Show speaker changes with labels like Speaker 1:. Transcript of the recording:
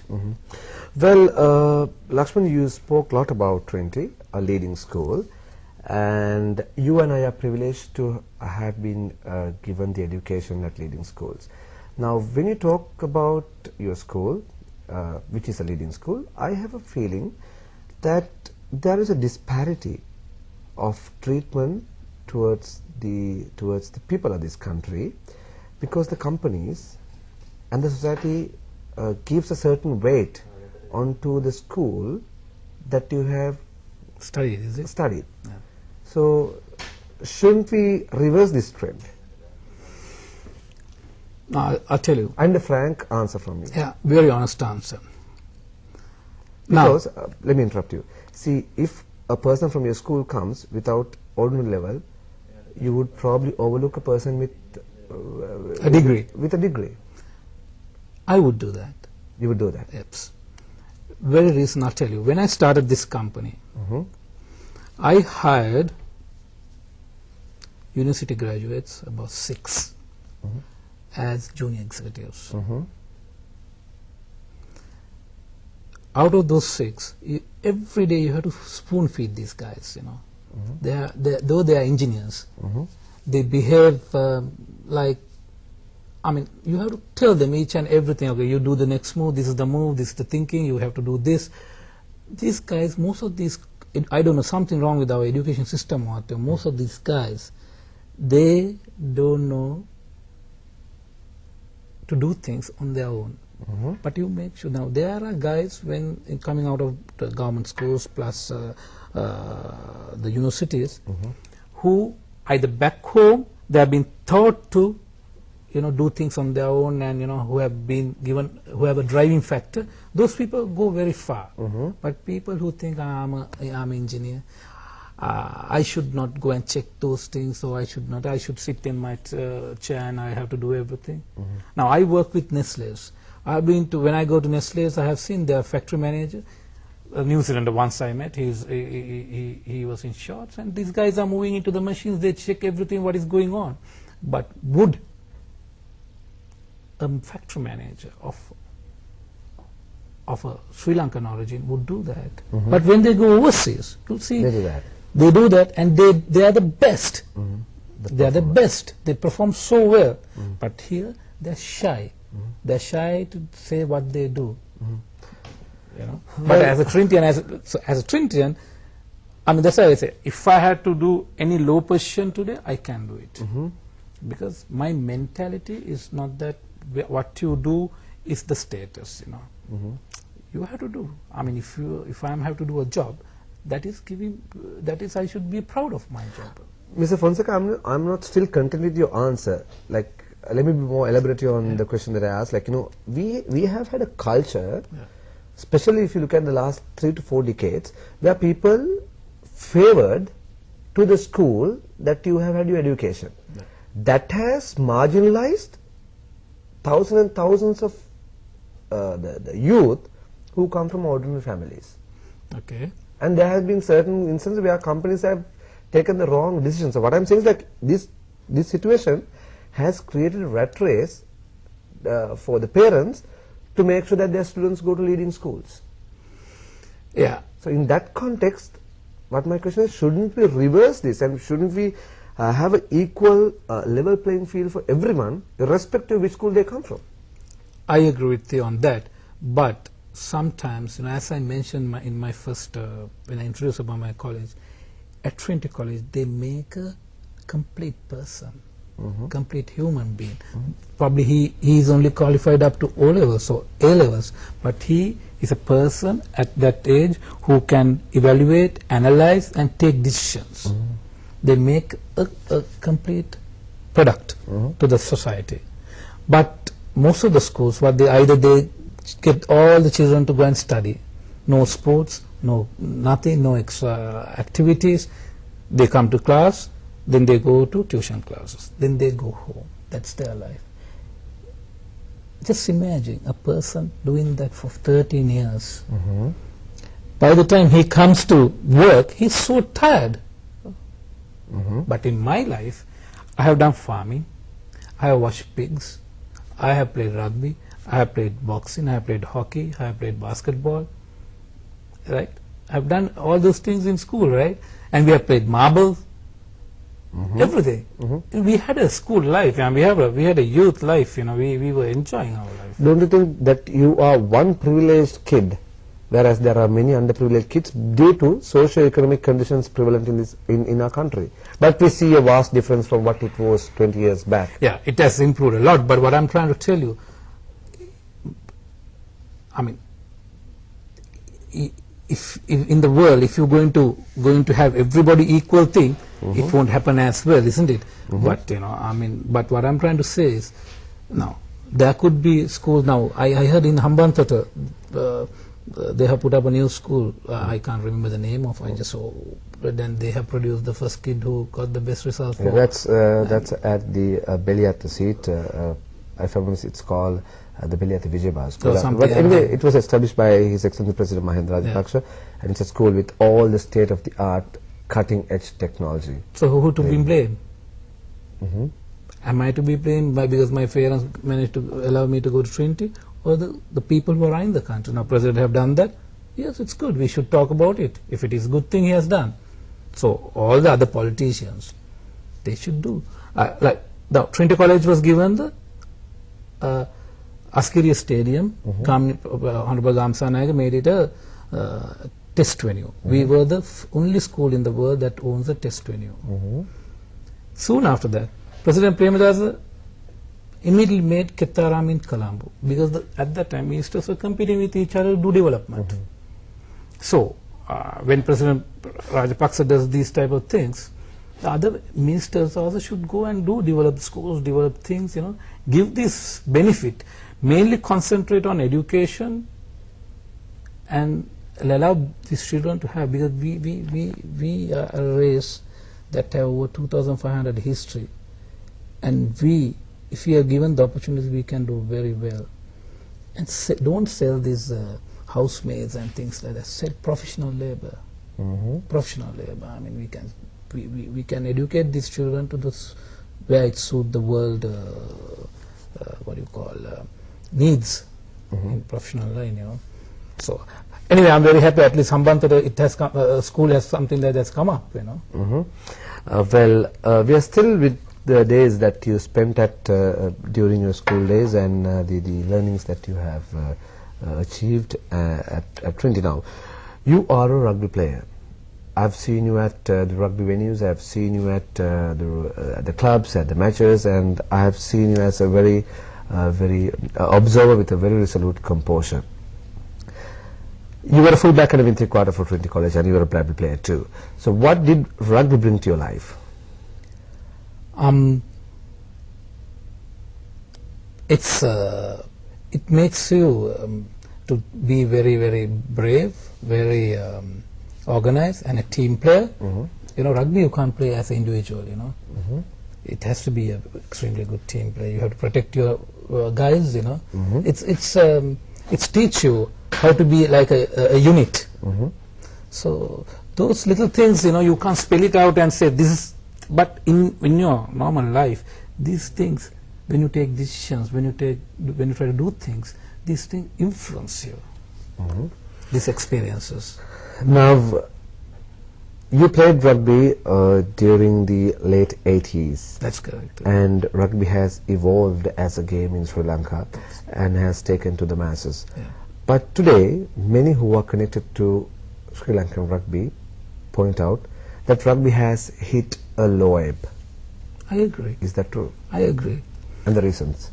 Speaker 1: Well, Lakshman, you spoke a lot about Trinity, a leading school, and you and I are privileged to have been given the education at leading schools. Now, when you talk about your school, which is a leading school, I have a feeling that there is a disparity of treatment towards the people of this country, because the companies and the society gives a certain weight onto the school that you have
Speaker 2: Studied, is it?
Speaker 1: studied.
Speaker 2: Yeah.
Speaker 1: So, shouldn't we reverse this trend?
Speaker 2: No, I'll tell you.
Speaker 1: And a frank answer from you.
Speaker 2: Yeah, very honest answer.
Speaker 1: Because, let me interrupt you. See, if a person from your school comes without ordinary level, you would probably overlook a person with
Speaker 2: a degree.
Speaker 1: With a degree.
Speaker 2: I would do that.
Speaker 1: You would do that.
Speaker 2: Yes. Very reason, I'll tell you. When I started this company, I hired university graduates, about 6, as junior executives. Out of those 6, every day you have to spoon feed these guys, you know. Though they are engineers, they behave like, I mean, you have to tell them each and everything. Okay, you do the next move, this is the move, this is the thinking, you have to do this. These guys, most of these, I don't know, something wrong with our education system or what, most of these guys, they don't know to do things on their own. But you make sure, now there are guys when coming out of the government schools plus the universities who either back home they have been taught to, you know, do things on their own, and you know, who have been given, who have a driving factor. Those people go very far. But people who think I'm an engineer, I should not go and check those things, or I should not. I should sit in my chair and I have to do everything. Now I work with Nestle's. I've been to, when I go to Nestle's, I have seen their factory manager, a New Zealander once I met. He was in shorts, and these guys are moving into the machines. They check everything what is going on. But would a factory manager of a Sri Lankan origin would do that? But when they go overseas, you'll see
Speaker 1: They do that.
Speaker 2: They do that, and they are the best. They are the best. They perform so well. But here they're shy. They're shy to say what they do. You know. But as a Trinitian, as a Trinitian, I mean, that's why I say, if I had to do any low position today, I can do it. Because my mentality is not that what you do is the status, you know. You have to do. I mean, if I have to do a job, that is I should be proud of my job.
Speaker 1: Mr. Fonseka, I'm not still content with your answer. Like, let me be more elaborate on the question that I asked. Like, you know, we have had a culture, especially if you look at the last 3 to 4 decades, where people favored to the school that you have had your education. That has marginalized thousands and thousands of the youth who come from ordinary families.
Speaker 2: Okay.
Speaker 1: And there have been certain instances where companies have taken the wrong decisions. So what I'm saying is that this situation has created a rat race for the parents to make sure that their students go to leading schools.
Speaker 2: Yeah.
Speaker 1: So in that context, what my question is, shouldn't we reverse this, and shouldn't we have an equal level playing field for everyone, irrespective of which school they come from?
Speaker 2: I agree with you on that, but sometimes, you know, as I mentioned in my first, when I introduced about my college, at Trinity College, they make a complete person, complete human being. Probably he is only qualified up to O levels or A levels, but he is a person at that age who can evaluate, analyze, and take decisions. They make a complete product to the society. But most of the schools, what they get all the children to go and study, no sports, no nothing, no extra activities. They come to class, then they go to tuition classes, then they go home. That's their life. Just imagine a person doing that for 13 years. By the time he comes to work, he's so tired. But in my life, I have done farming, I have watched pigs, I have played rugby, I have played boxing, I have played hockey, I have played basketball, right? I've done all those things in school, right? And we have played marbles, everything. We had a school life, and we had a youth life. We were enjoying our life.
Speaker 1: Don't you think that you are one privileged kid, whereas there are many underprivileged kids due to socio-economic conditions prevalent in our country? But we see a vast difference from what it was 20 years back.
Speaker 2: Yeah, it has improved a lot. But what I'm trying to tell you, I mean, if in the world, if you're going to have everybody equal thing, it won't happen as well, isn't it? But but what I'm trying to say is, now there could be schools. Now I heard in Hambantota they have put up a new school. I can't remember the name of. I just saw. But then they have produced the first kid who got the best results.
Speaker 1: Yeah, that's at the Beliata seat. I found it's called the Beliata Vijayabha School. But anyway, it was established by His Excellency President Mahendra Rajapaksa, and it's a school with all the state-of-the-art, cutting-edge technology.
Speaker 2: So who to be blamed? Am I to be blamed because my parents managed to allow me to go to Trinity, or the people who are running the country? Now, President have done that. Yes, it's good. We should talk about it. If it is a good thing he has done. So all the other politicians, they should do. Like now, Trinity College was given the Askiria Stadium. Honorable Gamsa Nayak made it a test venue. We were the only school in the world that owns a test venue. Soon after that, President Premadasa immediately made Kettaram in Colombo, because at that time ministers were competing with each other to do development. So when President Rajapaksa does these type of things, the other ministers also should go and develop schools, develop things, give this benefit, mainly concentrate on education and allow these children to have, because we are a race that have over 2,500 history, and if we are given the opportunity, we can do very well. And don't sell these housemaids and things like that. Sell professional labor. Professional labor. I mean, we can educate these children to this where it suits the world. Needs in professional line. So anyway, I'm very happy. At least Hambantota, it has come, school has something that has come up.
Speaker 1: Well, we are still with the days that you spent at during your school days, and the learnings that you have achieved at Trinity. Now, you are a rugby player. I've seen you at the rugby venues. I've seen you at the clubs, at the matches, and I have seen you as a very observer with a very resolute composure. You were a fullback and a wing quarter for Trinity College, and you were a rugby player too. So, what did rugby bring to your life?
Speaker 2: It makes you to be very, very brave, very organized, and a team player. Rugby you can't play as an individual. It has to be an extremely good team player. You have to protect your guys. It's teach you how to be like a unit. So those little things, you can't spell it out and say this is. But in your normal life, these things, when you take decisions, when you try to do things, these things influence you. These experiences.
Speaker 1: Now, you played rugby during the late 80s.
Speaker 2: That's correct.
Speaker 1: And rugby has evolved as a game in Sri Lanka and has taken to the masses. But today, many who are connected to Sri Lankan rugby point out that rugby has hit a low ebb.
Speaker 2: I agree.
Speaker 1: Is that true?
Speaker 2: I agree.
Speaker 1: And the reasons?